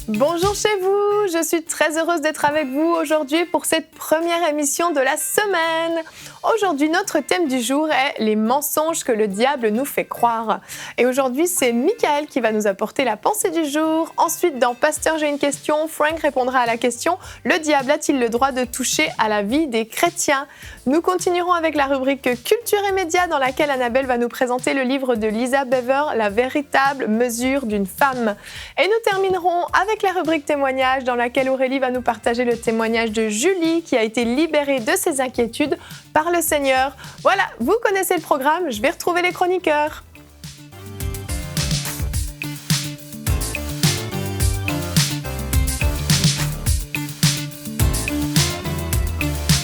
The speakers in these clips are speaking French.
Bonjour chez vous, je suis très heureuse d'être avec vous aujourd'hui pour cette première émission de la semaine. Aujourd'hui, notre thème du jour est les mensonges que le diable nous fait croire. Et aujourd'hui, c'est Michael qui va nous apporter la pensée du jour. Ensuite, dans Pasteur, j'ai une question, Frank répondra à la question « Le diable a-t-il le droit de toucher à la vie des chrétiens ?» Nous continuerons avec la rubrique Culture et médias dans laquelle Annabelle va nous présenter le livre de Lisa Bever, La véritable mesure d'une femme. Et nous terminerons avec la rubrique témoignage dans laquelle Aurélie va nous partager le témoignage de Julie qui a été libérée de ses inquiétudes par le Seigneur. Voilà, vous connaissez le programme, je vais retrouver les chroniqueurs.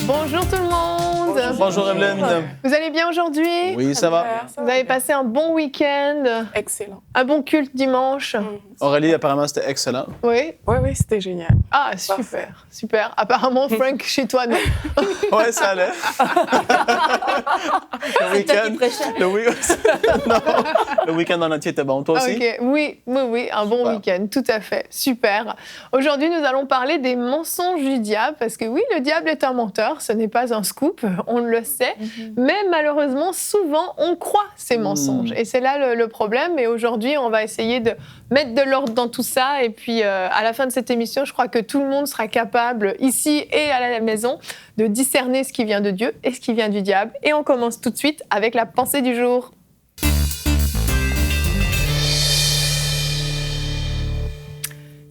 Bonjour tout le monde. Bonjour Evelyne. Vous allez bien aujourd'hui? Oui, ça va. Vous avez passé un bon week-end? Excellent. Un bon culte dimanche? Aurélie, apparemment, c'était excellent. Oui. Oui, c'était génial. Ah, super, super. Apparemment, Frank, chez toi, non. Ouais, ça allait. Le week-end en entier était bon. Toi aussi? Ok, oui, un bon week-end, tout à fait, super. Aujourd'hui, nous allons parler des mensonges du diable, parce que oui, le diable est un menteur, ce n'est pas un scoop, on le sait, mais malheureusement, souvent, on croit ces mensonges. Et c'est là le problème, et aujourd'hui, on va essayer de mettre de l'ordre dans tout ça, et puis à la fin de cette émission, je crois que tout le monde sera capable, ici et à la maison, de discerner ce qui vient de Dieu et ce qui vient du diable. Et on commence tout de suite avec la pensée du jour.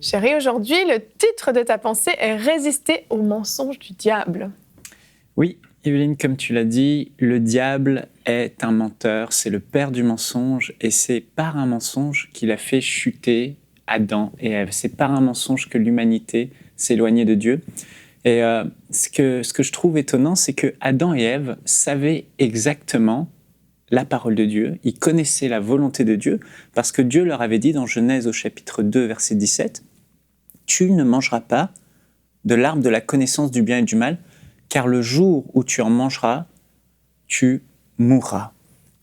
Chérie, aujourd'hui, le titre de ta pensée est « Résister aux mensonges du diable ». Oui, Evelyne, comme tu l'as dit, le diable est un menteur, c'est le père du mensonge, et c'est par un mensonge qu'il a fait chuter Adam et Ève. C'est par un mensonge que l'humanité s'est éloignée de Dieu. Et ce que je trouve étonnant, c'est que Adam et Ève savaient exactement la parole de Dieu, ils connaissaient la volonté de Dieu, parce que Dieu leur avait dit dans Genèse au chapitre 2, verset 17, « Tu ne mangeras pas de l'arbre de la connaissance du bien et du mal, car le jour où tu en mangeras, tu mourras. »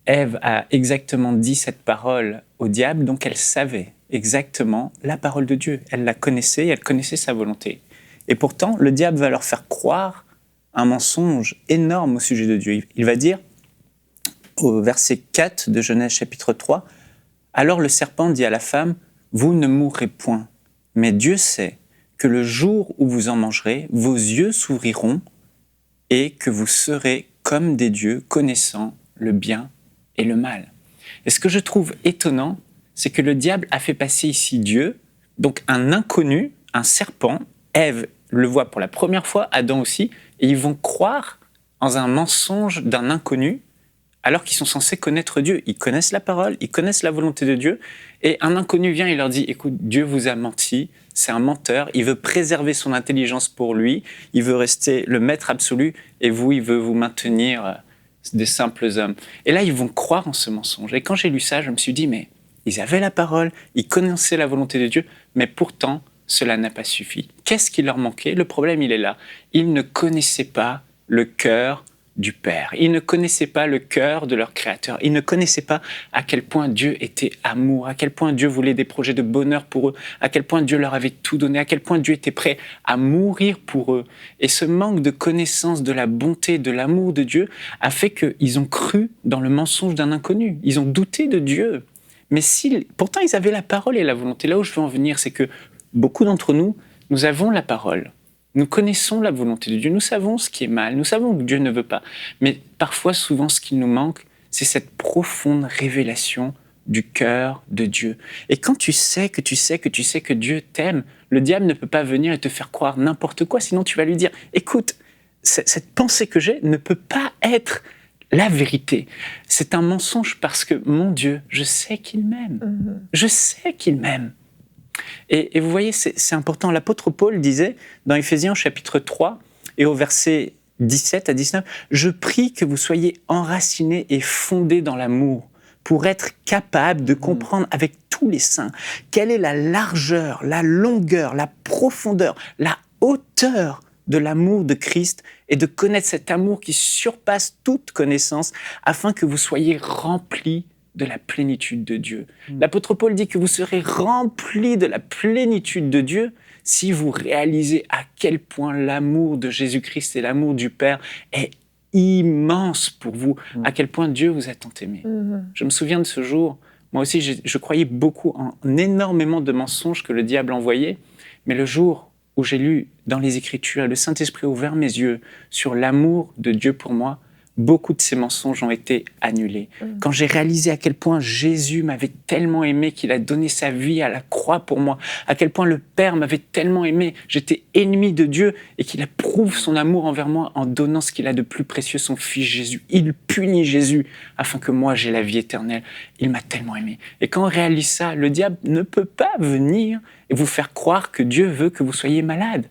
Ève a exactement dit cette parole au diable, donc elle savait exactement la parole de Dieu. Elle la connaissait, elle connaissait sa volonté. Et pourtant, le diable va leur faire croire un mensonge énorme au sujet de Dieu. Il va dire, au verset 4 de Genèse chapitre 3, « Alors le serpent dit à la femme, « Vous ne mourrez point, mais Dieu sait que le jour où vous en mangerez, vos yeux s'ouvriront et que vous serez comme des dieux connaissant le bien et le mal. » Et ce que je trouve étonnant, c'est que le diable a fait passer ici Dieu, donc un inconnu, un serpent. Ève le voit pour la première fois, Adam aussi, et ils vont croire en un mensonge d'un inconnu, alors qu'ils sont censés connaître Dieu. Ils connaissent la parole, ils connaissent la volonté de Dieu, et un inconnu vient et leur dit « Écoute, Dieu vous a menti, c'est un menteur, il veut préserver son intelligence pour lui, il veut rester le maître absolu, et vous, il veut vous maintenir des simples hommes. » Et là, ils vont croire en ce mensonge. Et quand j'ai lu ça, je me suis dit « Mais ils avaient la parole, ils connaissaient la volonté de Dieu, mais pourtant, cela n'a pas suffi. » Qu'est-ce qui leur manquait? Le problème, il est là. Ils ne connaissaient pas le cœur du Père. Ils ne connaissaient pas le cœur de leur Créateur. Ils ne connaissaient pas à quel point Dieu était amour, à quel point Dieu voulait des projets de bonheur pour eux, à quel point Dieu leur avait tout donné, à quel point Dieu était prêt à mourir pour eux. Et ce manque de connaissance de la bonté, de l'amour de Dieu a fait qu'ils ont cru dans le mensonge d'un inconnu. Ils ont douté de Dieu. Mais pourtant, ils avaient la parole et la volonté. Là où je veux en venir, c'est que beaucoup d'entre nous, nous avons la parole. Nous connaissons la volonté de Dieu, nous savons ce qui est mal, nous savons que Dieu ne veut pas. Mais parfois, souvent, ce qui nous manque, c'est cette profonde révélation du cœur de Dieu. Et quand tu sais que Dieu t'aime, le diable ne peut pas venir et te faire croire n'importe quoi, sinon tu vas lui dire « Écoute, cette pensée que j'ai ne peut pas être la vérité. C'est un mensonge parce que, mon Dieu, je sais qu'il m'aime. Je sais qu'il m'aime. » Et vous voyez, c'est important. L'apôtre Paul disait dans Éphésiens chapitre 3 et au verset 17 à 19, « Je prie que vous soyez enracinés et fondés dans l'amour pour être capables de comprendre avec tous les saints quelle est la largeur, la longueur, la profondeur, la hauteur de l'amour de Christ et de connaître cet amour qui surpasse toute connaissance afin que vous soyez remplis de la plénitude de Dieu. L'apôtre Paul dit que vous serez remplis de la plénitude de Dieu si vous réalisez à quel point l'amour de Jésus-Christ et l'amour du Père est immense pour vous, à quel point Dieu vous a tant aimé. Je me souviens de ce jour, moi aussi je croyais beaucoup en énormément de mensonges que le diable envoyait, mais le jour où j'ai lu dans les Écritures, et le Saint-Esprit a ouvert mes yeux sur l'amour de Dieu pour moi, beaucoup de ces mensonges ont été annulés. Quand j'ai réalisé à quel point Jésus m'avait tellement aimé qu'il a donné sa vie à la croix pour moi, à quel point le Père m'avait tellement aimé, j'étais ennemi de Dieu et qu'il approuve son amour envers moi en donnant ce qu'il a de plus précieux, son Fils Jésus. Il punit Jésus afin que moi j'aie la vie éternelle. Il m'a tellement aimé. Et quand on réalise ça, le diable ne peut pas venir et vous faire croire que Dieu veut que vous soyez malade.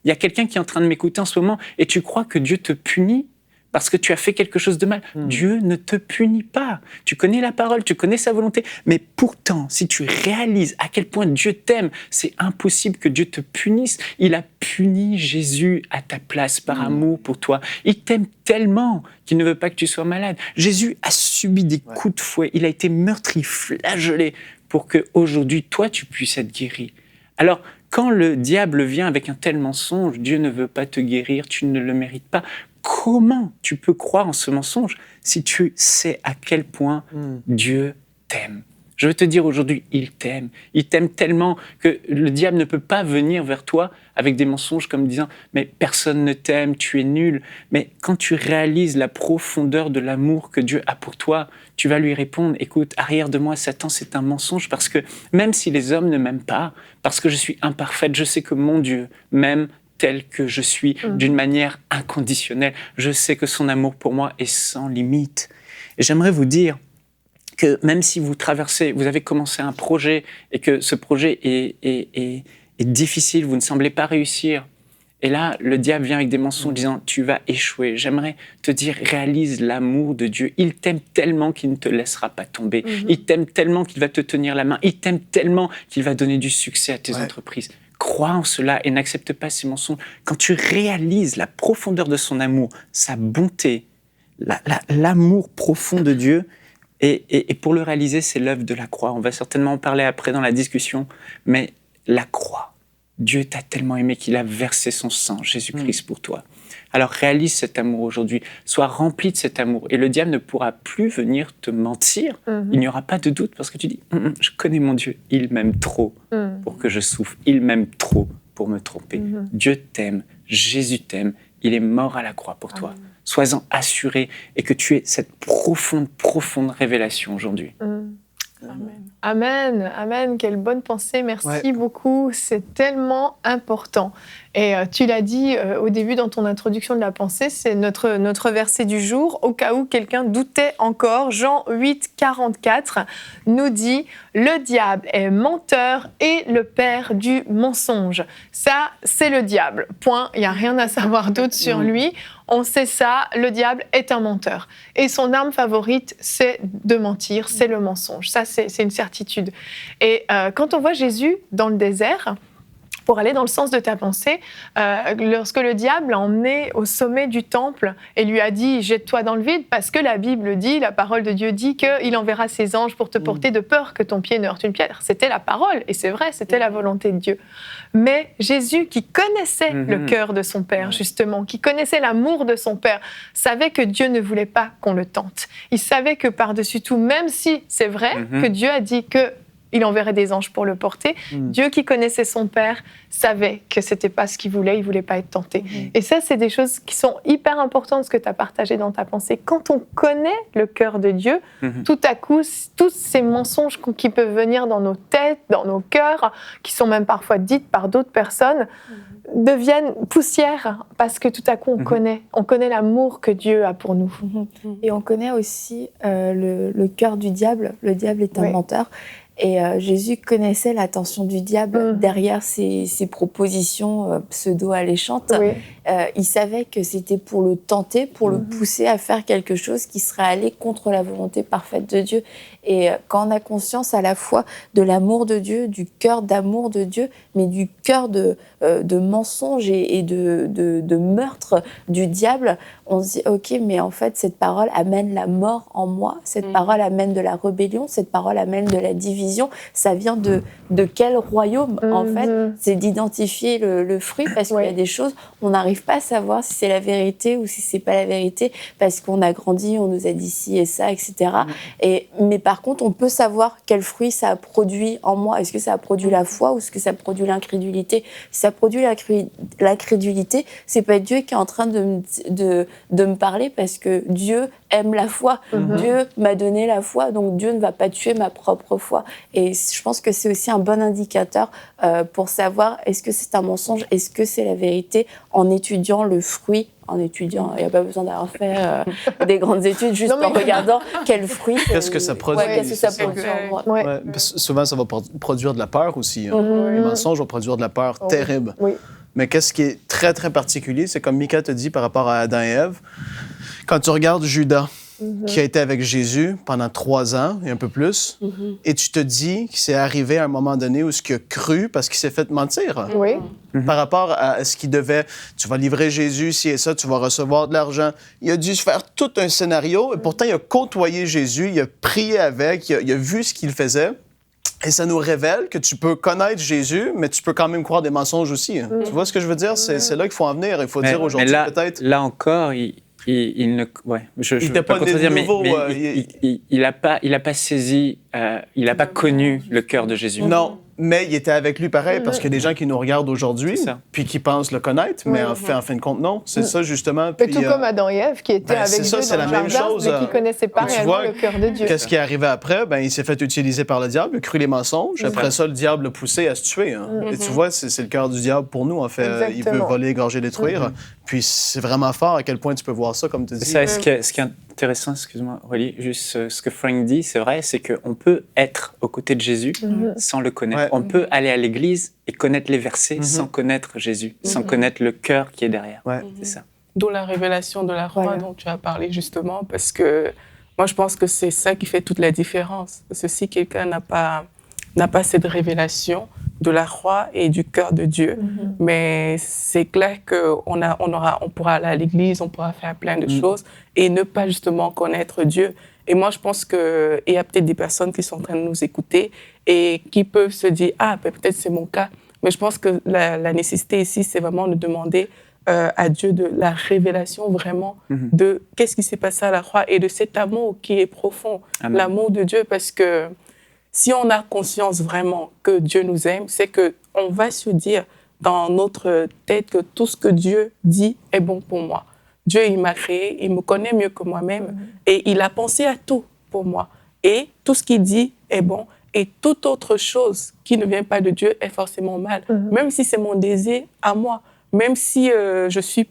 Il y a quelqu'un qui est en train de m'écouter en ce moment et tu crois que Dieu te punit parce que tu as fait quelque chose de mal. Dieu ne te punit pas. Tu connais la parole, tu connais sa volonté. Mais pourtant, si tu réalises à quel point Dieu t'aime, c'est impossible que Dieu te punisse. Il a puni Jésus à ta place par amour pour toi. Il t'aime tellement qu'il ne veut pas que tu sois malade. Jésus a subi des coups de fouet. Il a été meurtri, flagellé pour qu'aujourd'hui, toi, tu puisses être guéri. Alors, quand le diable vient avec un tel mensonge, Dieu ne veut pas te guérir, tu ne le mérites pas. Comment tu peux croire en ce mensonge si tu sais à quel point Dieu t'aime? Je veux te dire aujourd'hui, il t'aime. Il t'aime tellement que le diable ne peut pas venir vers toi avec des mensonges comme disant « mais personne ne t'aime, tu es nul ». Mais quand tu réalises la profondeur de l'amour que Dieu a pour toi, tu vas lui répondre « écoute, arrière de moi, Satan, c'est un mensonge parce que même si les hommes ne m'aiment pas, parce que je suis imparfaite, je sais que mon Dieu m'aime tel que je suis, d'une manière inconditionnelle. Je sais que son amour pour moi est sans limite. Et j'aimerais vous dire que même si vous avez commencé un projet et que ce projet est difficile, vous ne semblez pas réussir, et là, le diable vient avec des mensonges disant « tu vas échouer ». J'aimerais te dire, réalise l'amour de Dieu. Il t'aime tellement qu'il ne te laissera pas tomber. Il t'aime tellement qu'il va te tenir la main. Il t'aime tellement qu'il va donner du succès à tes entreprises. Crois en cela et n'accepte pas ces mensonges. Quand tu réalises la profondeur de son amour, sa bonté, l'amour profond de Dieu, et pour le réaliser, c'est l'œuvre de la croix. On va certainement en parler après dans la discussion, mais la croix. Dieu t'a tellement aimé qu'il a versé son sang, Jésus-Christ, pour toi. Alors réalise cet amour aujourd'hui, sois rempli de cet amour et le diable ne pourra plus venir te mentir. Il n'y aura pas de doute parce que tu dis je connais mon Dieu, il m'aime trop pour que je souffre, il m'aime trop pour me tromper. Dieu t'aime, Jésus t'aime, il est mort à la croix pour toi. Sois-en assuré et que tu aies cette profonde révélation aujourd'hui. Amen, amen, quelle bonne pensée, merci beaucoup, c'est tellement important. Et tu l'as dit au début dans ton introduction de la pensée, c'est notre verset du jour, au cas où quelqu'un doutait encore. Jean 8, 44 nous dit « Le diable est menteur et le père du mensonge ». Ça, c'est le diable, point, il n'y a rien à savoir d'autre sur lui. On sait ça, le diable est un menteur. Et son arme favorite, c'est de mentir, c'est le mensonge. Ça, c'est une certitude. Et quand on voit Jésus dans le désert, pour aller dans le sens de ta pensée, lorsque le diable l'a emmené au sommet du temple et lui a dit « jette-toi dans le vide » parce que la Bible dit, la parole de Dieu dit qu'il enverra ses anges pour te porter de peur que ton pied ne heurte une pierre. C'était la parole et c'est vrai, c'était la volonté de Dieu. Mais Jésus, qui connaissait le cœur de son Père, justement, qui connaissait l'amour de son Père, savait que Dieu ne voulait pas qu'on le tente. Il savait que par-dessus tout, même si c'est vrai que Dieu a dit que il enverrait des anges pour le porter. Dieu qui connaissait son Père savait que c'était pas ce qu'il voulait, il voulait pas être tenté. Et ça, c'est des choses qui sont hyper importantes, ce que tu as partagé dans ta pensée. Quand on connaît le cœur de Dieu, tout à coup, tous ces mensonges qui peuvent venir dans nos têtes, dans nos cœurs, qui sont même parfois dites par d'autres personnes, deviennent poussière parce que tout à coup, on connaît l'amour que Dieu a pour nous. Et on connaît aussi le cœur du diable. Le diable est un menteur. Et Jésus connaissait l'intention du diable derrière ses propositions pseudo-alléchantes. il savait que c'était pour le tenter, pour le pousser à faire quelque chose qui serait allé contre la volonté parfaite de Dieu. Et quand on a conscience à la fois de l'amour de Dieu, du cœur d'amour de Dieu, mais du cœur de mensonge et de meurtre du diable, on se dit, ok, mais en fait, cette parole amène la mort en moi, cette parole amène de la rébellion, cette parole amène de la division. Ça vient de quel royaume, en fait? C'est d'identifier le fruit, parce qu'il y a des choses, on n'arrive pas à savoir si c'est la vérité ou si c'est pas la vérité, parce qu'on a grandi, on nous a dit ci et ça, etc. Mais par contre, on peut savoir quel fruit ça a produit en moi. Est-ce que ça a produit la foi ou est-ce que ça a produit l'incrédulité? Si ça produit l'incrédulité, c'est pas Dieu qui est en train de me parler, parce que Dieu aime la foi. Dieu m'a donné la foi, donc Dieu ne va pas tuer ma propre foi. Et je pense que c'est aussi un bon indicateur pour savoir est-ce que c'est un mensonge, est-ce que c'est la vérité, en étudiant le fruit. En étudiant, il n'y a pas besoin d'avoir fait des grandes études, juste en regardant quel fruit. Qu'est-ce que ça produit? Qu'est-ce que ça produit en moi. Souvent, ça va produire de la peur aussi. Les mensonges vont produire de la peur terrible. Mais qu'est-ce qui est très, très particulier, c'est comme Mika te dit par rapport à Adam et Ève. Quand tu regardes Judas, qui a été avec Jésus pendant 3 ans et un peu plus, et tu te dis qu'il s'est arrivé à un moment donné où ce qu'il a cru parce qu'il s'est fait mentir. Par rapport à ce qu'il devait, tu vas livrer Jésus, ci et ça, tu vas recevoir de l'argent. Il a dû faire tout un scénario, et pourtant il a côtoyé Jésus, il a prié avec, il a vu ce qu'il faisait. Et ça nous révèle que tu peux connaître Jésus, mais tu peux quand même croire des mensonges aussi. Tu vois ce que je veux dire? C'est là qu'il faut en venir. Il faut dire aujourd'hui peut-être... Là encore, il ne... Ouais, je n'était pas contredire, mais il n'a pas saisi, il n'a pas connu le cœur de Jésus. Non, mais il était avec lui pareil, parce qu'il y a des gens qui nous regardent aujourd'hui, puis qui pensent le connaître, mais en fin de compte, non. C'est ça, justement. Puis, tout comme Adam et Ève, qui étaient avec Dieu dans le jardin, mais qui ne connaissaient pas réellement le cœur de Dieu. Qu'est-ce qui est arrivé après? Il s'est fait utiliser par le diable, il a cru les mensonges. Après ça, le diable l'a poussé à se tuer. Et tu vois, c'est le cœur du diable pour nous, en fait. Exactement. Il veut voler, égorger, détruire. Puis c'est vraiment fort à quel point tu peux voir ça, comme tu dis. Ça, ce qui est intéressant, excuse-moi, Aurélie, juste ce que Frank dit, c'est vrai, c'est qu'on peut être aux côtés de Jésus sans le connaître. On peut aller à l'église et connaître les versets sans connaître Jésus, sans connaître le cœur qui est derrière. C'est ça. D'où la révélation de la foi dont tu as parlé justement, parce que moi je pense que c'est ça qui fait toute la différence. Parce que si quelqu'un n'a pas cette révélation de la croix et du cœur de Dieu, mais c'est clair qu'on pourra aller à l'église, on pourra faire plein de choses et ne pas justement connaître Dieu. Et moi, je pense qu'il y a peut-être des personnes qui sont en train de nous écouter et qui peuvent se dire « Ah, peut-être c'est mon cas ». Mais je pense que la nécessité ici, c'est vraiment de demander à Dieu de la révélation vraiment de qu'est-ce qui s'est passé à la croix et de cet amour qui est profond, l'amour de Dieu, parce que si on a conscience vraiment que Dieu nous aime, c'est qu'on va se dire dans notre tête que tout ce que Dieu dit est bon pour moi. Dieu, il m'a créé, il me connaît mieux que moi-même et il a pensé à tout pour moi. Et tout ce qu'il dit est bon et toute autre chose qui ne vient pas de Dieu est forcément mal. Même si c'est mon désir à moi, même si je suis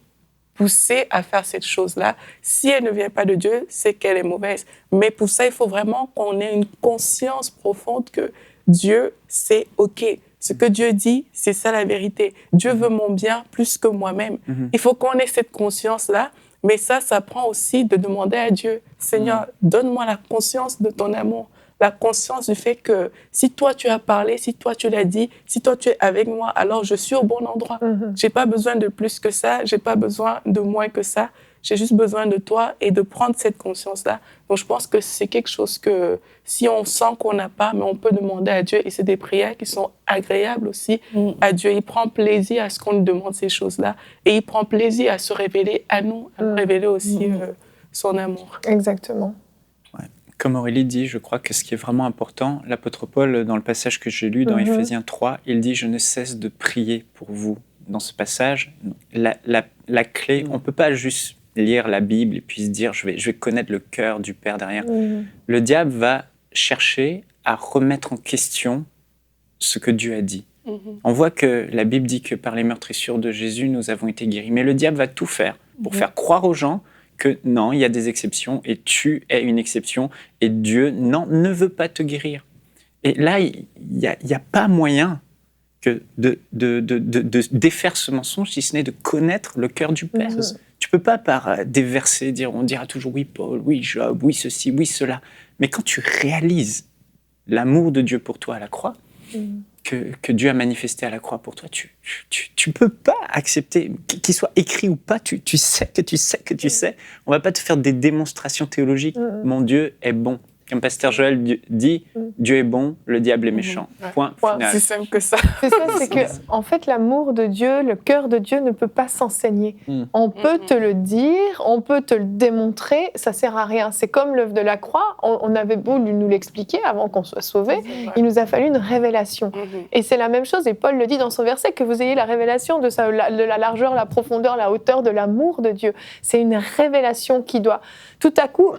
poussée à faire cette chose-là, si elle ne vient pas de Dieu, c'est qu'elle est mauvaise. Mais pour ça, il faut vraiment qu'on ait une conscience profonde que Dieu, c'est OK. Ce que Dieu dit, c'est ça la vérité. Dieu veut mon bien plus que moi-même. Il faut qu'on ait cette conscience-là, mais ça prend aussi de demander à Dieu, Seigneur, donne-moi la conscience de ton amour, la conscience du fait que si toi tu as parlé, si toi tu l'as dit, si toi tu es avec moi, alors je suis au bon endroit. J'ai pas besoin de plus que ça, j'ai pas besoin de moins que ça. J'ai juste besoin de toi et de prendre cette conscience-là. Donc, je pense que c'est quelque chose que, si on sent qu'on n'a pas, mais on peut demander à Dieu. Et c'est des prières qui sont agréables aussi à Dieu. Il prend plaisir à ce qu'on lui demande ces choses-là. Et il prend plaisir à se révéler à nous, à nous révéler aussi son amour. Exactement. Ouais. Comme Aurélie dit, je crois que ce qui est vraiment important, l'apôtre Paul, dans le passage que j'ai lu dans Éphésiens 3, il dit « Je ne cesse de prier pour vous ». Dans ce passage, la clé, on ne peut pas juste lire la Bible et puis se dire je vais connaître le cœur du Père derrière. Le diable va chercher à remettre en question ce que Dieu a dit. On voit que la Bible dit que par les meurtrissures de Jésus, nous avons été guéris. Mais le diable va tout faire pour faire croire aux gens que non, il y a des exceptions et tu es une exception et Dieu ne veut pas te guérir. Et là, il n'y a pas moyen que de défaire ce mensonge, si ce n'est de connaître le cœur du Père. Tu peux pas par des versets dire, on dira toujours oui Paul, oui Job, oui ceci, oui cela. Mais quand tu réalises l'amour de Dieu pour toi à la croix, que Dieu a manifesté à la croix pour toi, tu peux pas accepter, qu'il soit écrit ou pas, tu sais que tu sais que tu sais. On va pas te faire des démonstrations théologiques. Mon Dieu est bon. Comme Pasteur Joël dit, Dieu est bon, le diable est méchant. Point final. C'est simple que ça. C'est ça, c'est que, en fait, l'amour de Dieu, le cœur de Dieu ne peut pas s'enseigner. On peut te le dire, on peut te le démontrer, ça sert à rien. C'est comme l'œuvre de la croix, on avait beau nous l'expliquer avant qu'on soit sauvé, il nous a fallu une révélation. Et c'est la même chose, et Paul le dit dans son verset, que vous ayez la révélation de la largeur, la profondeur, la hauteur de l'amour de Dieu. C'est une révélation qui doit, tout à coup,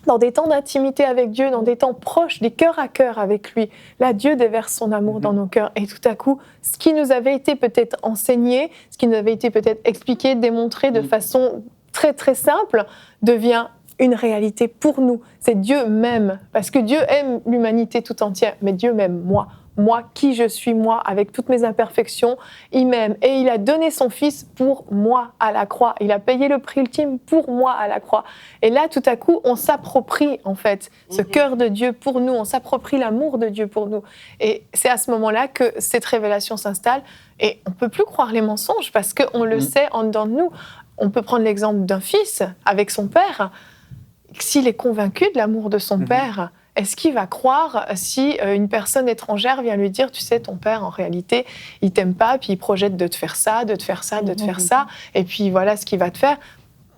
dans des temps d'intimité avec Dieu, dans des temps proches, des cœurs à cœur avec lui, là, Dieu déverse son amour dans nos cœurs. Et tout à coup, ce qui nous avait été peut-être enseigné, ce qui nous avait été peut-être expliqué, démontré de façon très, très simple, devient une réalité pour nous. C'est Dieu m'aime, parce que Dieu aime l'humanité tout entière, mais Dieu m'aime moi. Moi, qui je suis, moi, avec toutes mes imperfections, il m'aime. Et il a donné son Fils pour moi à la croix. Il a payé le prix ultime pour moi à la croix. Et là, tout à coup, on s'approprie, en fait, ce cœur de Dieu pour nous. On s'approprie l'amour de Dieu pour nous. Et c'est à ce moment-là que cette révélation s'installe. Et on ne peut plus croire les mensonges parce qu'on le sait en dedans de nous. On peut prendre l'exemple d'un fils avec son père. S'il est convaincu de l'amour de son père, est-ce qu'il va croire si une personne étrangère vient lui dire, tu sais, ton père, en réalité, il t'aime pas, puis il projette de te faire ça, de te faire ça, de te faire ça, et puis voilà ce qu'il va te faire.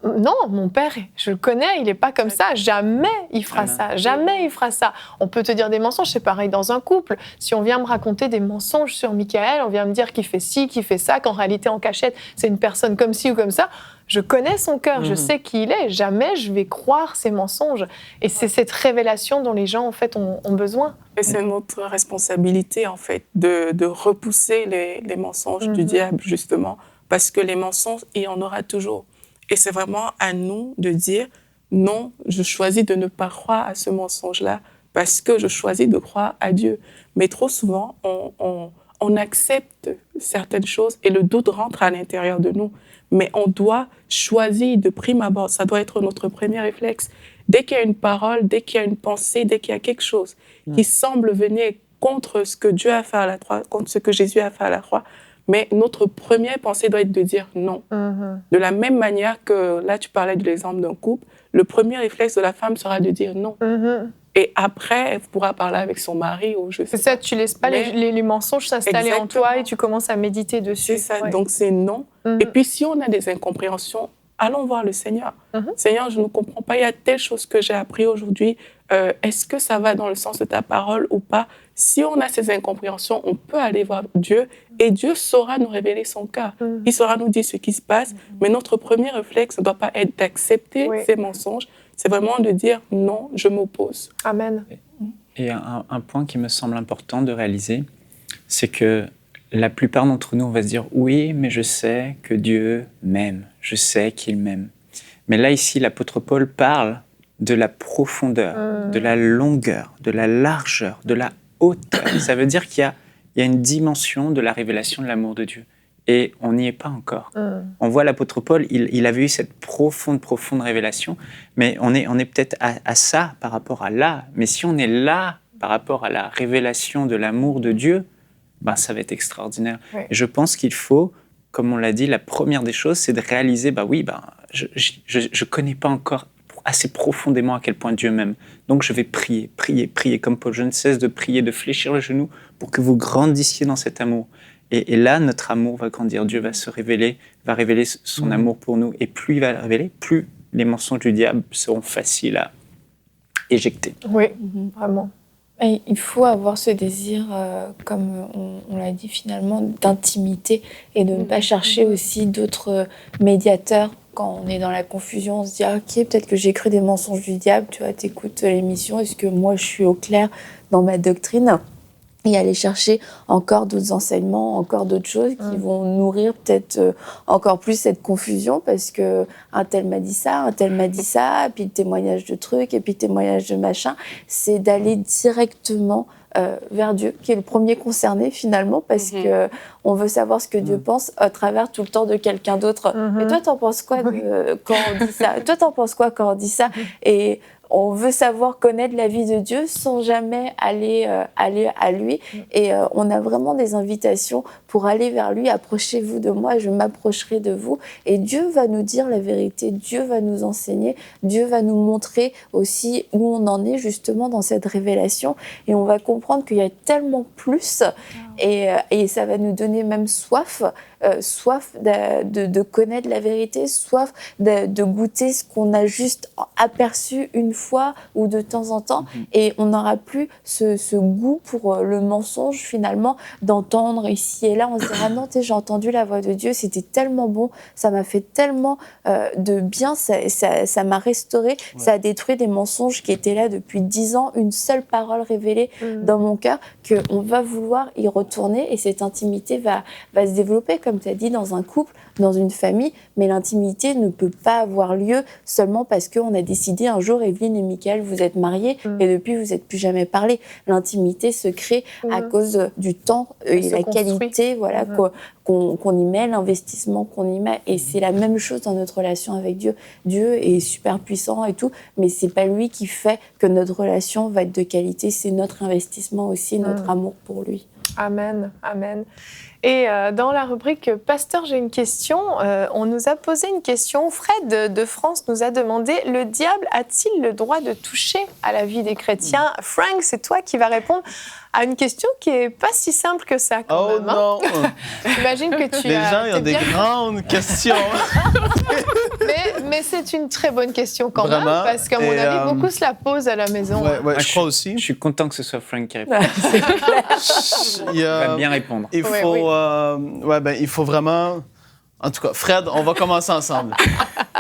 Non, mon père, je le connais, il n'est pas comme ça. Jamais il fera ça. Jamais il fera ça. On peut te dire des mensonges, c'est pareil dans un couple. Si on vient me raconter des mensonges sur Michael, on vient me dire qu'il fait ci, qu'il fait ça, qu'en réalité, en cachette, c'est une personne comme ci ou comme ça. Je connais son cœur, je sais qui il est. Jamais je vais croire ces mensonges. Et c'est cette révélation dont les gens, en fait, ont besoin. Et c'est notre responsabilité, en fait, de repousser les mensonges du diable, justement. Parce que les mensonges, il y en aura toujours. Et c'est vraiment à nous de dire, non, je choisis de ne pas croire à ce mensonge-là parce que je choisis de croire à Dieu. Mais trop souvent, on accepte certaines choses et le doute rentre à l'intérieur de nous. Mais on doit choisir de prime abord. Ça doit être notre premier réflexe. Dès qu'il y a une parole, dès qu'il y a une pensée, dès qu'il y a quelque chose qui semble venir contre ce que Dieu a fait à la croix, contre ce que Jésus a fait à la croix, mais notre première pensée doit être de dire non. De la même manière que, là, tu parlais de l'exemple d'un couple, le premier réflexe de la femme sera de dire non. Et après, elle pourra parler avec son mari ou je sais pas. C'est ça, tu laisses pas les mensonges s'installer en toi et tu commences à méditer dessus. C'est ça, donc c'est non. Et puis, si on a des incompréhensions, allons voir le Seigneur. Seigneur, je ne comprends pas, il y a telle chose que j'ai appris aujourd'hui. Est-ce que ça va dans le sens de ta parole ou pas? Si on a ces incompréhensions, on peut aller voir Dieu et Dieu saura nous révéler son cœur. Il saura nous dire ce qui se passe, mais notre premier réflexe ne doit pas être d'accepter ces mensonges. C'est vraiment de dire non, je m'oppose. Amen. Et un point qui me semble important de réaliser, c'est que la plupart d'entre nous, on va se dire « Oui, mais je sais que Dieu m'aime, je sais qu'il m'aime. » Mais là, ici, l'apôtre Paul parle de la profondeur, de la longueur, de la largeur, de la hauteur. Ça veut dire qu'il y a une dimension de la révélation de l'amour de Dieu. Et on n'y est pas encore. On voit l'apôtre Paul, il avait eu cette profonde révélation, mais on est peut-être à ça par rapport à là. Mais si on est là par rapport à la révélation de l'amour de Dieu, ben, ça va être extraordinaire. Et je pense qu'il faut, comme on l'a dit, la première des choses, c'est de réaliser, je connais pas encore assez profondément à quel point Dieu m'aime. Donc je vais prier, comme Paul. Je ne cesse de prier, de fléchir le genou pour que vous grandissiez dans cet amour. Et là, notre amour va grandir. Dieu va se révéler, va révéler son amour pour nous. Et plus il va le révéler, plus les mensonges du diable seront faciles à éjecter. Oui, vraiment. Et il faut avoir ce désir, comme on l'a dit finalement, d'intimité et de ne pas chercher aussi d'autres médiateurs. Quand on est dans la confusion, on se dit « Ok, peut-être que j'ai cru des mensonges du diable. » Tu vois, t'écoutes l'émission. Est-ce que moi, je suis au clair dans ma doctrine ? Et aller chercher encore d'autres enseignements, encore d'autres choses qui vont nourrir peut-être encore plus cette confusion parce que un tel m'a dit ça, puis le témoignage de trucs, et puis le témoignage de machin. C'est d'aller directement vers Dieu, qui est le premier concerné finalement, parce que on veut savoir ce que Dieu pense à travers tout le temps de quelqu'un d'autre. Et toi, t'en penses quoi quand on dit ça? Toi, t'en penses quoi quand on dit ça? Et on veut savoir connaître la vie de Dieu sans jamais aller à lui. Et on a vraiment des invitations pour aller vers lui. Approchez-vous de moi, je m'approcherai de vous. Et Dieu va nous dire la vérité. Dieu va nous enseigner. Dieu va nous montrer aussi où on en est justement dans cette révélation. Et on va comprendre qu'il y a tellement plus. Et ça va nous donner même soif de connaître la vérité, soif de goûter ce qu'on a juste aperçu une fois ou de temps en temps. Et on n'aura plus ce goût pour le mensonge finalement, d'entendre ici et là. On se dira non, j'ai entendu la voix de Dieu, c'était tellement bon, ça m'a fait tellement de bien, ça m'a restauré, ça a détruit des mensonges qui étaient là depuis 10 ans, une seule parole révélée dans mon cœur, qu'on va vouloir y retourner et cette intimité va se développer, comme tu as dit, dans un couple, dans une famille, mais l'intimité ne peut pas avoir lieu seulement parce qu'on a décidé un jour, Evelyne et Michael, vous êtes mariés et depuis vous n'êtes plus jamais parlé. L'intimité se crée à cause du temps et la qualité qu'on y met, l'investissement qu'on y met, et c'est la même chose dans notre relation avec Dieu. Dieu est super puissant et tout, mais c'est pas lui qui fait que notre relation va être de qualité, c'est notre investissement aussi, notre amour pour lui. Amen, amen. Et dans la rubrique « Pasteur, j'ai une question », on nous a posé une question. Fred de France nous a demandé « Le diable a-t-il le droit de toucher à la vie des chrétiens ?» Frank, c'est toi qui vas répondre à une question qui n'est pas si simple que ça quand même. Non. J'imagine que tu Les gens, ils ont des grandes questions. mais c'est une très bonne question quand Vraiment? Même, parce qu'à mon avis, beaucoup se la posent à la maison. Ouais, je crois aussi. Je suis content que ce soit Frank qui répond. Il va bien répondre. Il faut vraiment... En tout cas, Fred, on va commencer ensemble.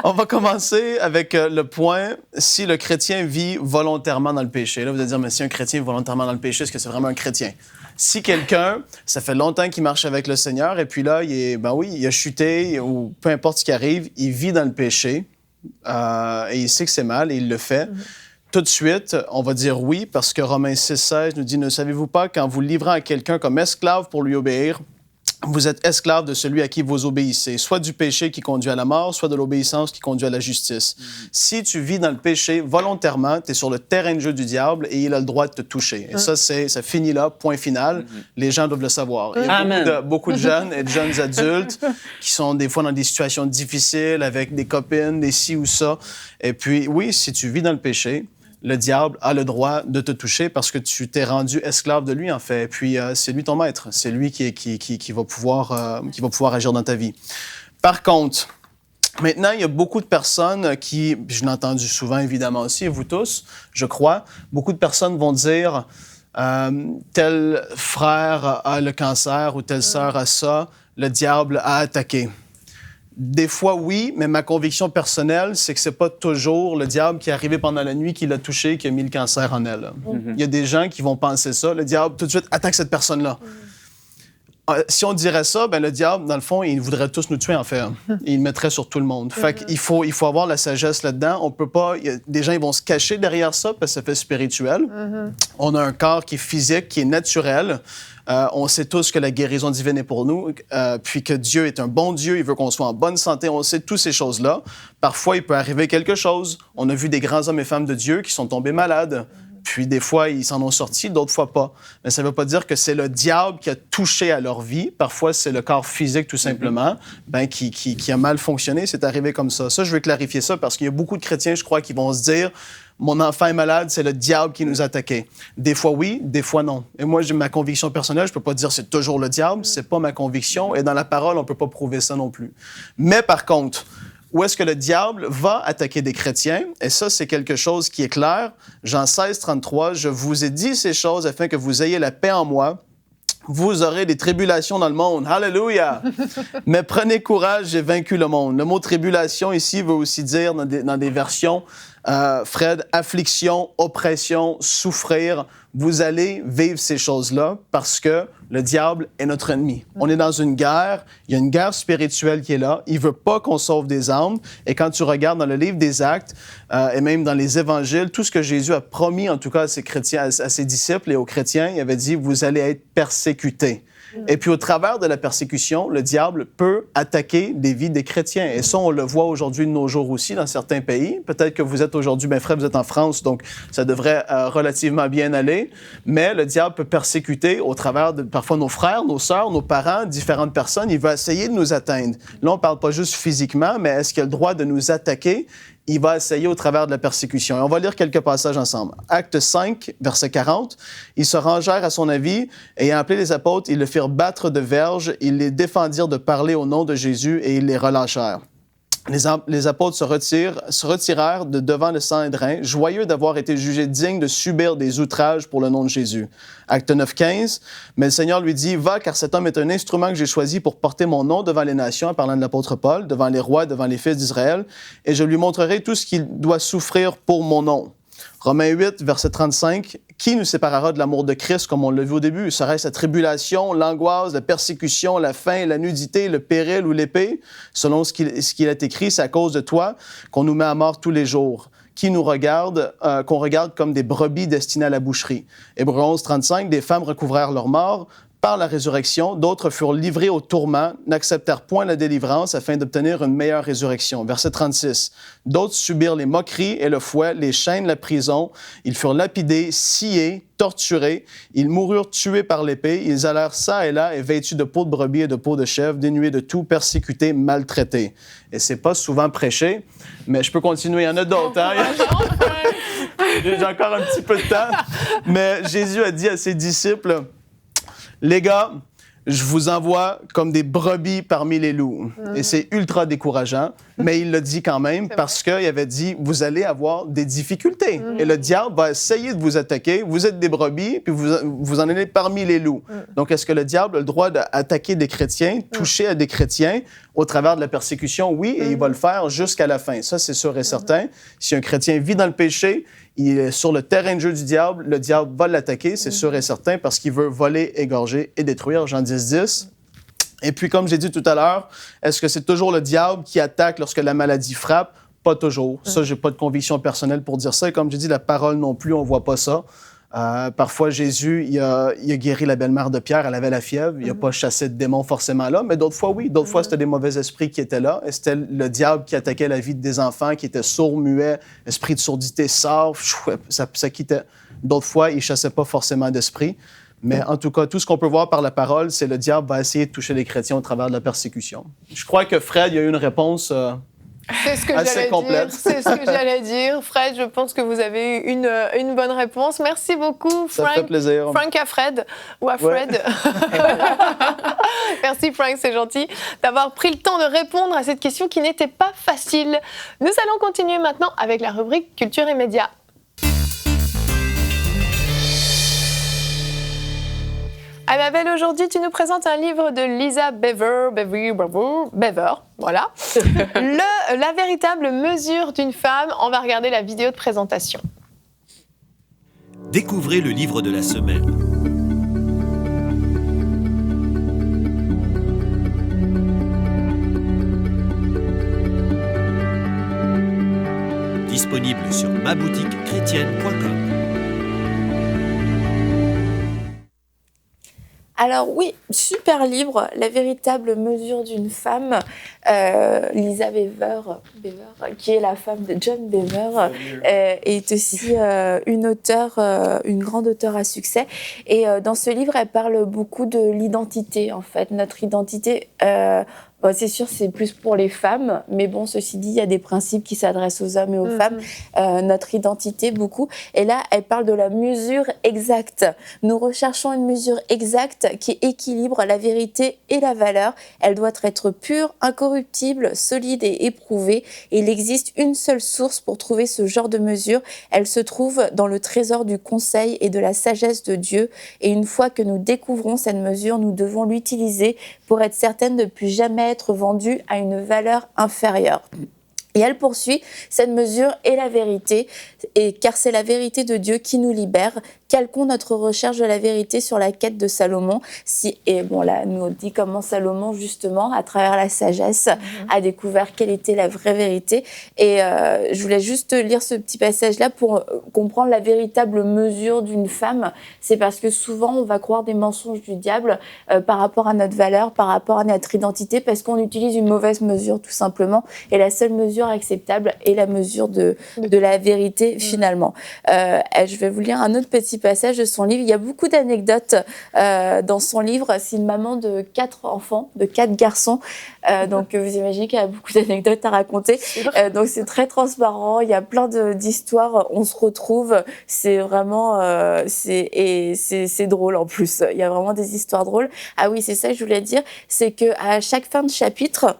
On va commencer avec le point, si le chrétien vit volontairement dans le péché. Là, vous allez dire, mais si un chrétien vit volontairement dans le péché, est-ce que c'est vraiment un chrétien? Si quelqu'un, ça fait longtemps qu'il marche avec le Seigneur, et puis là, il a chuté, ou peu importe ce qui arrive, il vit dans le péché, et il sait que c'est mal, et il le fait. Tout de suite, on va dire oui, parce que Romains 6,16 nous dit « Ne savez-vous pas qu'en vous livrant à quelqu'un comme esclave pour lui obéir, vous êtes esclave de celui à qui vous obéissez, soit du péché qui conduit à la mort, soit de l'obéissance qui conduit à la justice. Si tu vis dans le péché volontairement, tu es sur le terrain de jeu du diable et il a le droit de te toucher. Et ça finit là, point final. Les gens doivent le savoir. Il y a beaucoup de jeunes et de jeunes adultes qui sont des fois dans des situations difficiles avec des copines, des ci ou ça. Et puis, oui, si tu vis dans le péché, le diable a le droit de te toucher parce que tu t'es rendu esclave de lui, en fait. Et puis, c'est lui ton maître. C'est lui qui va pouvoir agir dans ta vie. Par contre, maintenant, il y a beaucoup de personnes qui, je l'ai entendu souvent, évidemment aussi, vous tous, je crois, beaucoup de personnes vont dire tel frère a le cancer ou telle sœur a ça, le diable a attaqué. Des fois, oui, mais ma conviction personnelle, c'est que c'est pas toujours le diable qui est arrivé pendant la nuit, qui l'a touché, qui a mis le cancer en elle. Il y a des gens qui vont penser ça. Le diable, tout de suite, attaque cette personne-là. Si on dirait ça, ben le diable, dans le fond, il voudrait tous nous tuer, en fait. Il le mettrait sur tout le monde. Fait qu'il faut avoir la sagesse là-dedans. On peut pas... Des gens, ils vont se cacher derrière ça parce que ça fait spirituel. On a un corps qui est physique, qui est naturel. On sait tous que la guérison divine est pour nous, puis que Dieu est un bon Dieu, il veut qu'on soit en bonne santé, on sait toutes ces choses-là. Parfois, il peut arriver quelque chose. On a vu des grands hommes et femmes de Dieu qui sont tombés malades, puis des fois, ils s'en ont sortis, d'autres fois pas. Mais ça ne veut pas dire que c'est le diable qui a touché à leur vie. Parfois, c'est le corps physique, tout simplement, qui a mal fonctionné. C'est arrivé comme ça. Ça, je veux clarifier ça parce qu'il y a beaucoup de chrétiens, je crois, qui vont se dire... Mon enfant est malade, c'est le diable qui nous a attaqués. Des fois oui, des fois non. Et moi, j'ai ma conviction personnelle, je peux pas dire c'est toujours le diable, c'est pas ma conviction. Et dans la parole, on peut pas prouver ça non plus. Mais par contre, où est-ce que le diable va attaquer des chrétiens? Et ça, c'est quelque chose qui est clair. Jean 16, 33, « Je vous ai dit ces choses afin que vous ayez la paix en moi. Vous aurez des tribulations dans le monde. Alléluia! Mais prenez courage, j'ai vaincu le monde. » Le mot « tribulation » ici veut aussi dire, dans des versions, Fred, affliction, oppression, souffrir. Vous allez vivre ces choses-là parce que le diable est notre ennemi. On est dans une guerre, il y a une guerre spirituelle qui est là. Il veut pas qu'on sauve des âmes. Et quand tu regardes dans le livre des Actes et même dans les évangiles, tout ce que Jésus a promis, en tout cas à ses chrétiens, à ses disciples et aux chrétiens, il avait dit, vous allez être persécutés. Et puis, au travers de la persécution, le diable peut attaquer des vies des chrétiens. Et ça, on le voit aujourd'hui de nos jours aussi dans certains pays. Peut-être que vous êtes aujourd'hui, mes frères, vous êtes en France, donc ça devrait relativement bien aller. Mais le diable peut persécuter au travers de parfois nos frères, nos sœurs, nos parents, différentes personnes. Il va essayer de nous atteindre. Là, on ne parle pas juste physiquement, mais est-ce qu'il a le droit de nous attaquer? Il va essayer au travers de la persécution. Et on va lire quelques passages ensemble. Acte 5, verset 40. Ils se rangèrent à son avis, ayant appelé les apôtres, ils le firent battre de verges, ils les défendirent de parler au nom de Jésus et ils les relâchèrent. Les apôtres se retirèrent de devant le Sanhédrin, joyeux d'avoir été jugés dignes de subir des outrages pour le nom de Jésus. Acte 9, 15. Mais le Seigneur lui dit, « Va, car cet homme est un instrument que j'ai choisi pour porter mon nom devant les nations, en parlant de l'apôtre Paul, devant les rois, devant les fils d'Israël, et je lui montrerai tout ce qu'il doit souffrir pour mon nom. » Romains 8, verset 35. « Qui nous séparera de l'amour de Christ, comme on l'a vu au début? Serait-ce la tribulation, l'angoisse, la persécution, la faim, la nudité, le péril ou l'épée? Selon ce qu'il est écrit, c'est à cause de toi qu'on nous met à mort tous les jours. Qui nous regarde, qu'on regarde comme des brebis destinées à la boucherie. » Hébreux 11, 35. « Des femmes recouvrèrent leur mort. Par la résurrection, d'autres furent livrés au tourment, n'acceptèrent point la délivrance afin d'obtenir une meilleure résurrection. » Verset 36. « D'autres subirent les moqueries et le fouet, les chaînes, la prison. Ils furent lapidés, sciés, torturés. Ils moururent tués par l'épée. Ils allèrent çà et là et vêtus de peau de brebis et de peau de chèvre, dénués de tout, persécutés, maltraités. » Et c'est pas souvent prêché, mais je peux continuer. Il y en a d'autres. Hein? J'ai encore un petit peu de temps. Mais Jésus a dit à ses disciples, « Les gars, je vous envoie comme des brebis parmi les loups. » Et c'est ultra décourageant, mais il l'a dit quand même parce qu'il avait dit, vous allez avoir des difficultés. Et le diable va essayer de vous attaquer. Vous êtes des brebis, puis vous en allez parmi les loups. Donc, est-ce que le diable a le droit d'attaquer des chrétiens, toucher à des chrétiens au travers de la persécution? Oui, et il va le faire jusqu'à la fin. Ça, c'est sûr et certain. Si un chrétien vit dans le péché, il est sur le terrain de jeu du diable, le diable va l'attaquer, c'est sûr et certain, parce qu'il veut voler, égorger et détruire. Jean 10, 10. Et puis, comme j'ai dit tout à l'heure, est-ce que c'est toujours le diable qui attaque lorsque la maladie frappe? Pas toujours. Ça, j'ai pas de conviction personnelle pour dire ça. Et comme j'ai dit, la parole non plus, on voit pas ça. Parfois, Jésus, il a guéri la belle-mère de Pierre, elle avait la fièvre, il n'a pas chassé de démons forcément là, mais d'autres fois, oui. D'autres fois, c'était des mauvais esprits qui étaient là, et c'était le diable qui attaquait la vie des enfants, qui étaient sourds, muets, esprit de surdité sort, ça quittait. D'autres fois, il ne chassait pas forcément d'esprit. Mais en tout cas, tout ce qu'on peut voir par la parole, c'est le diable va essayer de toucher les chrétiens au travers de la persécution. Je crois que Fred, il a eu une réponse... C'est ce que j'allais dire. C'est ce que j'allais dire. Fred, je pense que vous avez eu une bonne réponse. Merci beaucoup, Frank. Ça fait plaisir. Frank à Fred ou à Fred. Ouais. Merci, Frank, c'est gentil d'avoir pris le temps de répondre à cette question qui n'était pas facile. Nous allons continuer maintenant avec la rubrique Culture et Médias. Annabelle, aujourd'hui, tu nous présentes un livre de Lisa Bever, voilà. La véritable mesure d'une femme. On va regarder la vidéo de présentation. Découvrez le livre de la semaine. Disponible sur maboutiquechrétienne.com. Alors oui, super livre, La véritable mesure d'une femme, Lisa Bever, qui est la femme de John Bever, est aussi une auteure, une grande auteure à succès. Et dans ce livre, elle parle beaucoup de l'identité, en fait. Notre identité, bon, c'est sûr, c'est plus pour les femmes, mais bon, ceci dit, il y a des principes qui s'adressent aux hommes et aux femmes. Notre identité, beaucoup. Et là, elle parle de la mesure exacte. Nous recherchons une mesure exacte qui équilibre la vérité et la valeur. Elle doit être pure, incorruptible, solide et éprouvée. Et il existe une seule source pour trouver ce genre de mesure. Elle se trouve dans le trésor du conseil et de la sagesse de Dieu. Et une fois que nous découvrons cette mesure, nous devons l'utiliser pour être certaines de ne plus jamais être vendue à une valeur inférieure. Et elle poursuit, cette mesure est la vérité, car c'est la vérité de Dieu qui nous libère, calquons notre recherche de la vérité sur la quête de Salomon. Et bon, là, nous on dit comment Salomon, justement, à travers la sagesse, a découvert quelle était la vraie vérité. Et je voulais juste lire ce petit passage-là pour comprendre la véritable mesure d'une femme. C'est parce que souvent, on va croire des mensonges du diable par rapport à notre valeur, par rapport à notre identité, parce qu'on utilise une mauvaise mesure, tout simplement. Et la seule mesure acceptable est la mesure de la vérité, finalement. Je vais vous lire un autre petit passage de son livre. Il y a beaucoup d'anecdotes dans son livre. C'est une maman de 4 enfants, de 4 garçons. Donc, vous imaginez qu'il y a beaucoup d'anecdotes à raconter. Donc, c'est très transparent. Il y a plein d'histoires. On se retrouve. C'est vraiment... c'est drôle, en plus. Il y a vraiment des histoires drôles. Ah oui, c'est ça que je voulais dire. C'est qu'à chaque fin de chapitre,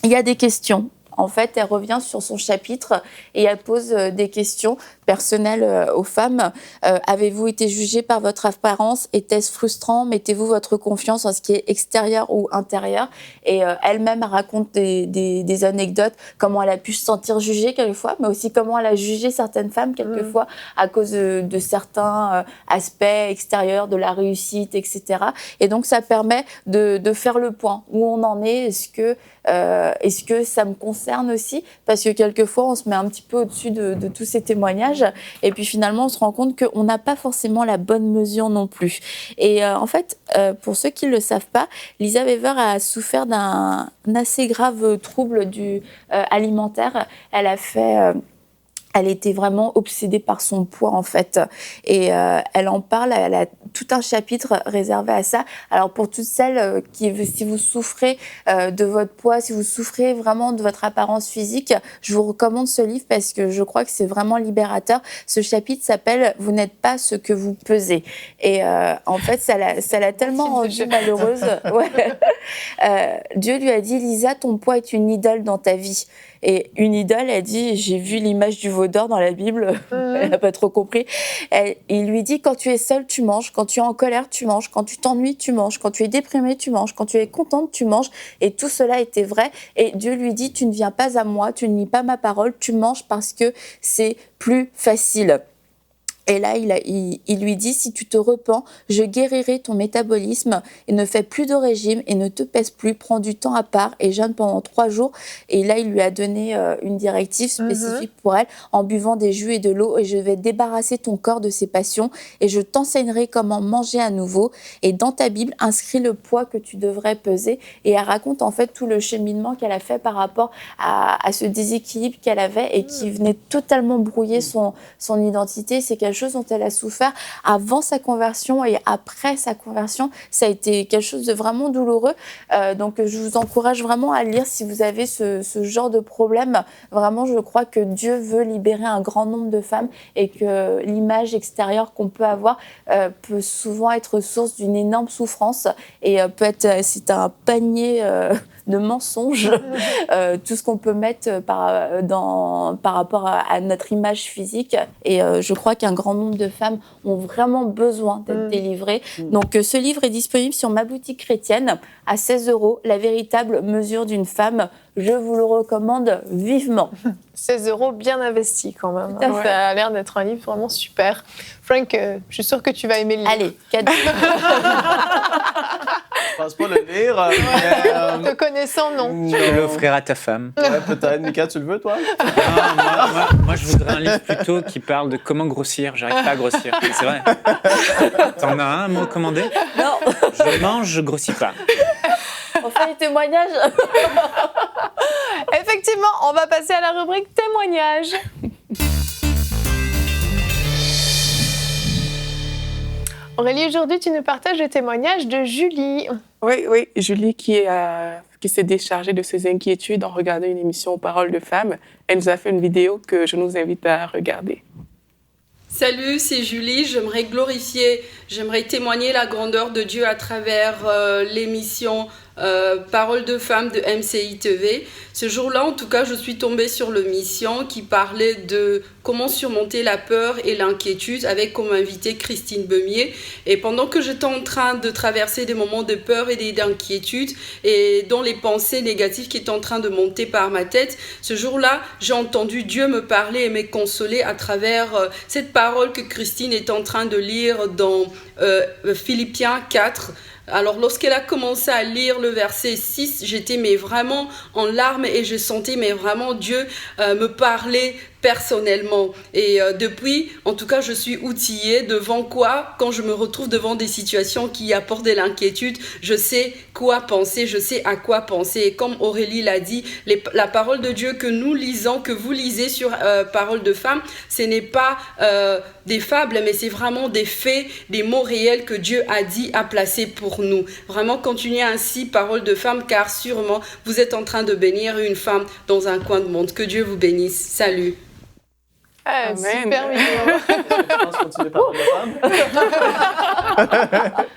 il y a des questions. En fait, elle revient sur son chapitre et elle pose des questions personnelles aux femmes. Avez-vous été jugée par votre apparence? Était-ce frustrant? Mettez-vous votre confiance en ce qui est extérieur ou intérieur? Et elle-même raconte des anecdotes, comment elle a pu se sentir jugée quelquefois, mais aussi comment elle a jugé certaines femmes quelquefois à cause de certains aspects extérieurs, de la réussite, etc. Et donc, ça permet de faire le point. Où on en est? Est-ce que ça me concerne aussi? Parce que quelquefois, on se met un petit peu au-dessus de tous ces témoignages et puis finalement, on se rend compte qu'on n'a pas forcément la bonne mesure non plus. Et en fait, pour ceux qui ne le savent pas, Lisa Weaver a souffert d'un assez grave trouble alimentaire. Elle était vraiment obsédée par son poids, en fait. Et elle en parle, elle a tout un chapitre réservé à ça. Alors, pour toutes celles si vous souffrez de votre poids, si vous souffrez vraiment de votre apparence physique, je vous recommande ce livre parce que je crois que c'est vraiment libérateur. Ce chapitre s'appelle « Vous n'êtes pas ce que vous pesez ». Et en fait, ça l'a tellement rendue malheureuse. Ouais. Dieu lui a dit « Lisa, ton poids est une idole dans ta vie ». Et une idole, elle dit, j'ai vu l'image du veau d'or dans la Bible, elle n'a pas trop compris. Il lui dit, quand tu es seule, tu manges, quand tu es en colère, tu manges, quand tu t'ennuies, tu manges, quand tu es déprimée, tu manges, quand tu es contente, tu manges. Et tout cela était vrai. Et Dieu lui dit, tu ne viens pas à moi, tu ne lis pas ma parole, tu manges parce que c'est plus facile. Et là, il lui dit, si tu te repens, je guérirai ton métabolisme et ne fais plus de régime et ne te pèse plus, prends du temps à part et jeûne pendant 3 jours. Et là, il lui a donné une directive spécifique pour elle en buvant des jus et de l'eau et je vais débarrasser ton corps de ses passions et je t'enseignerai comment manger à nouveau. Et dans ta Bible, inscris le poids que tu devrais peser. Et elle raconte en fait tout le cheminement qu'elle a fait par rapport à ce déséquilibre qu'elle avait et qui venait totalement brouiller son identité. C'est quelque chose dont elle a souffert avant sa conversion et après sa conversion. Ça a été quelque chose de vraiment douloureux. Donc, je vous encourage vraiment à lire si vous avez ce genre de problème. Vraiment, je crois que Dieu veut libérer un grand nombre de femmes et que l'image extérieure qu'on peut avoir peut souvent être source d'une énorme souffrance et c'est un panier de mensonges, tout ce qu'on peut mettre par rapport à notre image physique. Et je crois qu'un grand nombre de femmes ont vraiment besoin d'être délivrées. Donc, ce livre est disponible sur ma boutique chrétienne à 16 €, La véritable mesure d'une femme. Je vous le recommande vivement. 16 € bien investis quand même. Tout à fait. Ça a l'air d'être un livre vraiment super. Frank, je suis sûre que tu vas aimer le livre. Allez, cadeau. Je pense pas le lire. Te connaissant, non. Tu peux l'offrir à ta femme. Ouais, peut-être. Mika, tu le veux, toi? Non, moi, je voudrais un livre plutôt qui parle de comment grossir. J'arrive pas à grossir. Mais c'est vrai. T'en as un à me recommander? Non. Je mange, je grossis pas. On fait les témoignages. Effectivement, on va passer à la rubrique témoignages. Aurélie, aujourd'hui, tu nous partages le témoignage de Julie. Oui, Julie qui s'est déchargée de ses inquiétudes en regardant une émission Paroles de femmes. Elle nous a fait une vidéo que je nous invite à regarder. Salut, c'est Julie. J'aimerais témoigner la grandeur de Dieu à travers l'émission Paroles de femmes de MCI TV. Ce jour-là, en tout cas, je suis tombée sur l'émission qui parlait de comment surmonter la peur et l'inquiétude avec comme invitée Christine Beumier. Et pendant que j'étais en train de traverser des moments de peur et d'inquiétude et dans les pensées négatives qui étaient en train de monter par ma tête, ce jour-là, j'ai entendu Dieu me parler et me consoler à travers cette parole que Christine est en train de lire dans Philippiens 4. Alors, lorsqu'elle a commencé à lire le verset 6, j'étais vraiment en larmes et je sentais vraiment Dieu me parler personnellement. Et depuis, en tout cas, je suis outillée devant quoi? Quand je me retrouve devant des situations qui apportent de l'inquiétude, je sais quoi penser, je sais à quoi penser. Et comme Aurélie l'a dit, la parole de Dieu que nous lisons, que vous lisez sur Parole de Femme, ce n'est pas des fables, mais c'est vraiment des faits, des mots réels que Dieu a dit, a placés pour nous. Vraiment, continuez ainsi, Parole de Femme, car sûrement, vous êtes en train de bénir une femme dans un coin de monde. Que Dieu vous bénisse. Salut. Ah, super vidéo. Je pense continuer Parole de Femme.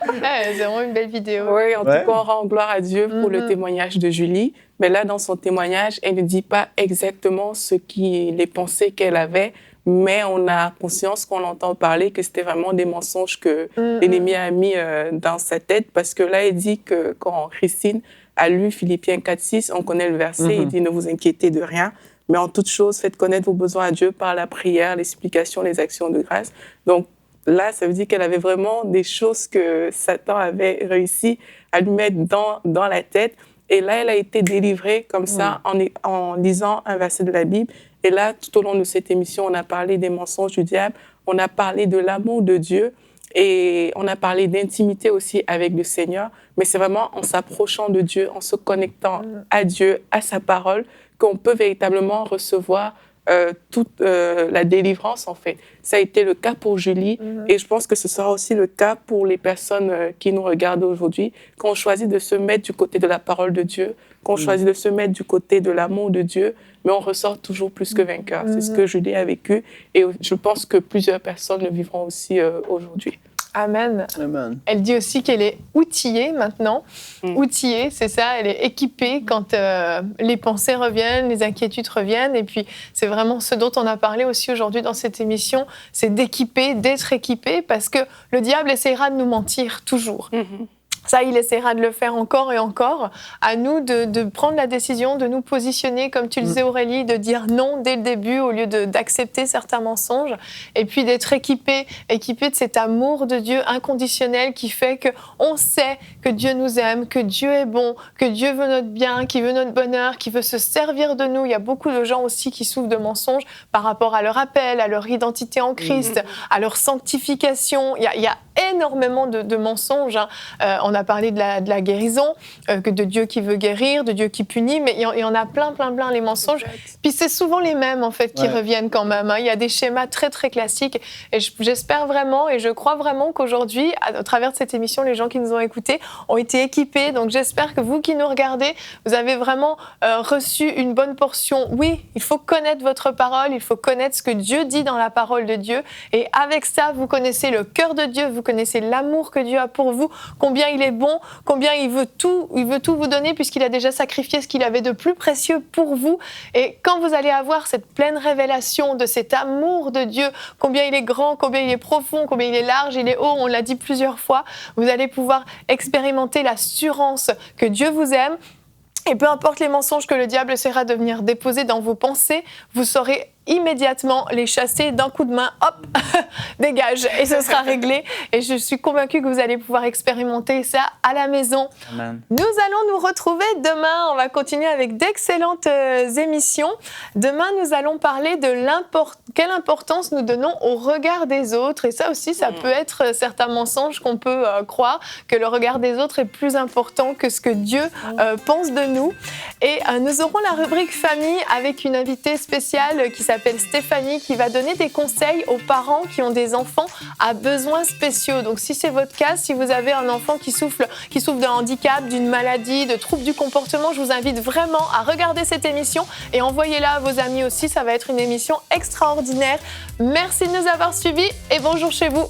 C'est vraiment une belle vidéo. Oui, en tout cas, on rend gloire à Dieu pour le témoignage de Julie. Mais là, dans son témoignage, elle ne dit pas exactement les pensées qu'elle avait, mais on a conscience qu'on entend parler que c'était vraiment des mensonges que l'ennemi a mis dans sa tête. Parce que là, elle dit que quand Christine a lu Philippiens 4:6, on connaît le verset, il dit « Ne vous inquiétez de rien ». Mais en toute chose, faites connaître vos besoins à Dieu par la prière, les supplications, les actions de grâce. Donc là, ça veut dire qu'elle avait vraiment des choses que Satan avait réussi à lui mettre dans la tête. Et là, elle a été délivrée comme ça en lisant un verset de la Bible. Et là, tout au long de cette émission, on a parlé des mensonges du diable, on a parlé de l'amour de Dieu et on a parlé d'intimité aussi avec le Seigneur. Mais c'est vraiment en s'approchant de Dieu, en se connectant à Dieu, à sa parole, qu'on peut véritablement recevoir toute la délivrance, en fait. Ça a été le cas pour Julie et je pense que ce sera aussi le cas pour les personnes qui nous regardent aujourd'hui, qu'on choisit de se mettre du côté de la parole de Dieu, qu'on choisit de se mettre du côté de l'amour de Dieu, mais on ressort toujours plus que vainqueur. C'est ce que Julie a vécu et je pense que plusieurs personnes le vivront aussi aujourd'hui. Amen. Amen. Elle dit aussi qu'elle est outillée maintenant. Outillée, c'est ça, elle est équipée quand les pensées reviennent, les inquiétudes reviennent. Et puis, c'est vraiment ce dont on a parlé aussi aujourd'hui dans cette émission, c'est d'équiper, d'être équipé, parce que le diable essaiera de nous mentir toujours. Ça, il essaiera de le faire encore et encore. À nous de prendre la décision, de nous positionner, comme tu le disais Aurélie, de dire non dès le début au lieu d'accepter certains mensonges. Et puis d'être équipé de cet amour de Dieu inconditionnel qui fait qu'on sait que Dieu nous aime, que Dieu est bon, que Dieu veut notre bien, qu'il veut notre bonheur, qu'il veut se servir de nous. Il y a beaucoup de gens aussi qui souffrent de mensonges par rapport à leur appel, à leur identité en Christ, à leur sanctification. Il y a énormément de mensonges. On a parlé de la guérison, que de Dieu qui veut guérir, de Dieu qui punit, mais il y en a plein les mensonges. Exact. Puis c'est souvent les mêmes en fait qui reviennent quand même. Il y a des schémas très classiques et j'espère vraiment et je crois vraiment qu'aujourd'hui, à travers de cette émission, les gens qui nous ont écoutés ont été équipés. Donc j'espère que vous qui nous regardez, vous avez vraiment reçu une bonne portion. Oui, il faut connaître votre parole, il faut connaître ce que Dieu dit dans la parole de Dieu et avec ça, vous connaissez le cœur de Dieu, vous connaissez l'amour que Dieu a pour vous, combien il est bon, combien il veut tout vous donner puisqu'il a déjà sacrifié ce qu'il avait de plus précieux pour vous. Et quand vous allez avoir cette pleine révélation de cet amour de Dieu, combien il est grand, combien il est profond, combien il est large, il est haut, on l'a dit plusieurs fois, vous allez pouvoir expérimenter l'assurance que Dieu vous aime. Et peu importe les mensonges que le diable essaiera de venir déposer dans vos pensées, vous saurez immédiatement les chasser d'un coup de main, hop, dégage, et ce sera réglé. Et je suis convaincue que vous allez pouvoir expérimenter ça à la maison. Amen. Nous allons nous retrouver demain. On va continuer avec d'excellentes émissions. Demain, nous allons parler de quelle importance nous donnons au regard des autres. Et ça aussi, ça peut être certains mensonges qu'on peut croire, que le regard des autres est plus important que ce que Dieu pense de nous. Et nous aurons la rubrique famille avec une invitée spéciale qui s'appelle Stéphanie, qui va donner des conseils aux parents qui ont des enfants à besoins spéciaux. Donc si c'est votre cas, si vous avez un enfant qui souffre d'un handicap, d'une maladie, de troubles du comportement, je vous invite vraiment à regarder cette émission et envoyez-la à vos amis aussi. Ça va être une émission extraordinaire. Merci de nous avoir suivis et bonjour chez vous.